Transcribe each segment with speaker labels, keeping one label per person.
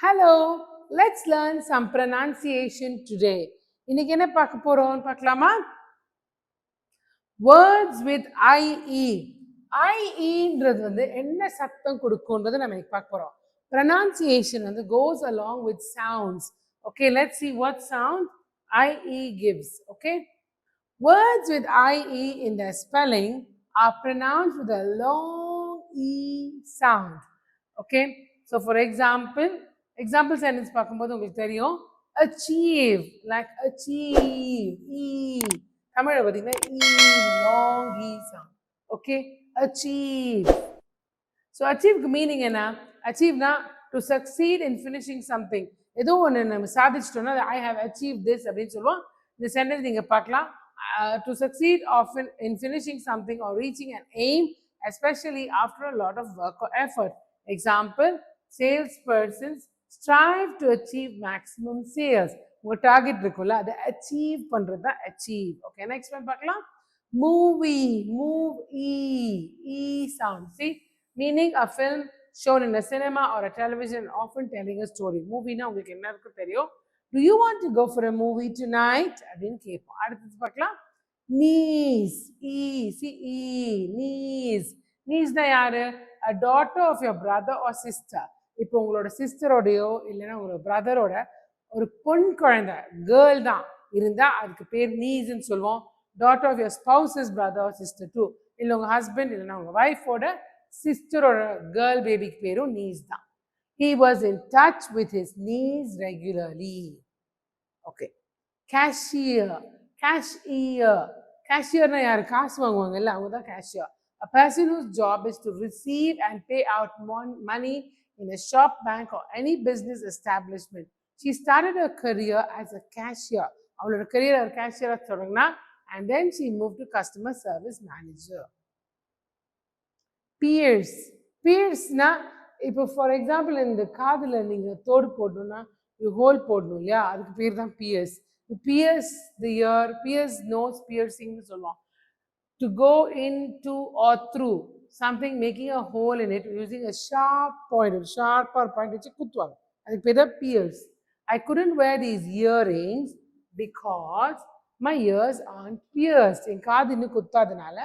Speaker 1: Hello, let's learn some pronunciation today. இன்னைக்கு என்ன பார்க்க போறோம் பார்க்கலாமா? Words with IE. IEன்றது வந்து என்ன சத்தம் கொடுக்கும்ன்றது நம்ம இன்னைக்கு பார்க்க போறோம். Pronunciation வந்து goes along with sounds. Okay, let's see what sound IE gives. Okay, words with IE in their spelling are pronounced with a long E sound. Okay, so for example sentence பார்க்கும்போது உங்களுக்கு தெரியும் achieve, like achieve, e தமிழ்ல பார்த்தீங்கன்னா e long e sound. Okay, achieve. So achieve meaning என்ன? Achieve na to succeed in finishing something. ஏதோ ஒன்று நம்ம சாதிச்சிட்டோம்னா I have achieved this அப்படின்னு சொல்லுவோம். இந்த சென்டென்ஸ் நீங்க பார்க்கலாம். To succeed often in finishing something or reaching an aim, especially after a lot of work or effort. Example, salespersons strive to achieve maximum sales. உங்க target இருக்கும்ல அதை achieve பண்றது தான் அச்சீவ். ஓகே, நெக்ஸ்ட் ஒன் பார்க்கலாம். Movie, move e sound. See, meaning a film shown in a cinema or a television, often telling a story. Movie na உங்களுக்கு என்ன இருக்கு தெரியும்? Do you want to go for a movie tonight? அப்படின்னு கேட்போம். அடுத்தது பார்க்கலாம். Niece, niece. Niece na யாரு? A daughter of your brother or sister. இப்போ உங்களோட சிஸ்டரோடையோ இல்லைன்னா உங்களோட பிரதரோட ஒரு பொன் குழந்தை கேர்ள் தான் இருந்தா அதுக்கு பேர் நீஸ்ன்னு சொல்லுவோம். daughter of your spouse's brother or sister too. இல்லை உங்க ஹஸ்பண்ட் இல்லைன்னா உங்க ஒய்ஃபோட சிஸ்டரோட கேர்ள் பேபிக்கு பேரும் நீஸ் தான். He was in touch with his niece regularly. Okay. Cashier, cashierனா யாரு? காசு வாங்குவாங்கல்ல அவங்க தான் cashier. A person whose job is to receive and pay out money in a shop, bank or any business establishment. She started her career as a cashier. அவளோட career ஒரு cashier தொடங்கினா and then she moved to customer service manager. Pierce na இப்போ for example இந்த காதுல நீங்க தோடு போடணும்னா whole போடணும் இல்லையா, அதுக்கு பேர் தான் pierce. Pierce the ear, pierce nose, piercing னு சொல்லுவோம். To go into or through something, making a hole in it using a sharp point, sharper point வச்சு குத்துவாங்க, அதுக்கு பேர் தான் pierce. I couldn't wear these earrings because my ears aren't pierced. என் காது இன்னும் குத்தாதனால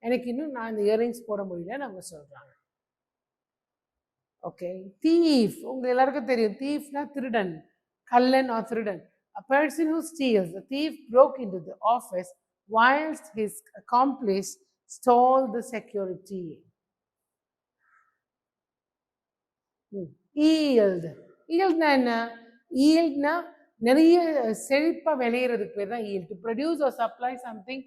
Speaker 1: எனக்கு இன்னும் நான் இந்த இயரிங்ஸ் போட முடியலன்னு அவங்க சொல்றாங்க. ஓகே, thief உங்க எல்லாருக்கும் தெரியும். thiefனா திருடன், கள்ளன் or திருடன். A person who steals. The thief broke into the office whilst his accomplice stole the security. Yield. Yieldனா என்ன? Yieldனா நிறைய செழிப்பா விளையிறதுக்கு பேர் தான் yield. To produce or supply something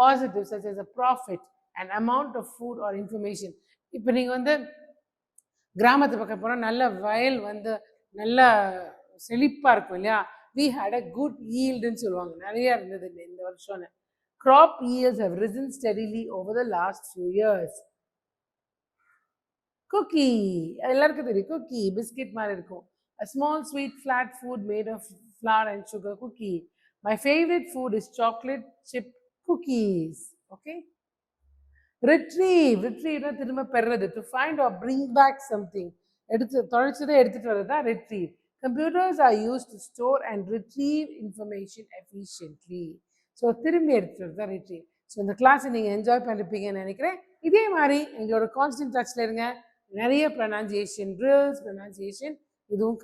Speaker 1: positive such as a profit, an amount of food or information. இப்போ நீங்க வந்து கிராமத்து பக்கம் போனால் நல்ல வயல் வந்து நல்ல செழிப்பா இருக்கும் இல்லையா, we had a good yield ன்னு சொல்லுவாங்க. நிறைய இருந்தது இந்த வருஷம்னு. Crop yields have risen steadily over the last few years. Cookie, எல்லாருக்கும் தெரியும். cookie பிஸ்கட் மாதிரி இருக்கும். A small sweet flat food made of flour and sugar. Cookie. My favorite food is chocolate chip cookies. Okay. Retrieve na திரும்ப பெறுறது. To find or bring back something. எடுத்து தொலைச்சதை எடுத்துட்டு வரது தான் retrieve. Computers are used to store and retrieve information efficiently. So திரும்பி எடுத்துட்டு வரது தான் retrieve. So இந்த கிளாஸை நீங்கள் என்ஜாய் பண்ணிருப்பீங்கன்னு நினைக்கிறேன். இதே மாதிரி எங்களோட கான்ஸ்டன்ட் டச்ல இருங்க. நிறைய ப்ரொனன்சியேஷன் ட்ரில்ஸ், ப்ரொனன்சியேஷன் இதுவும்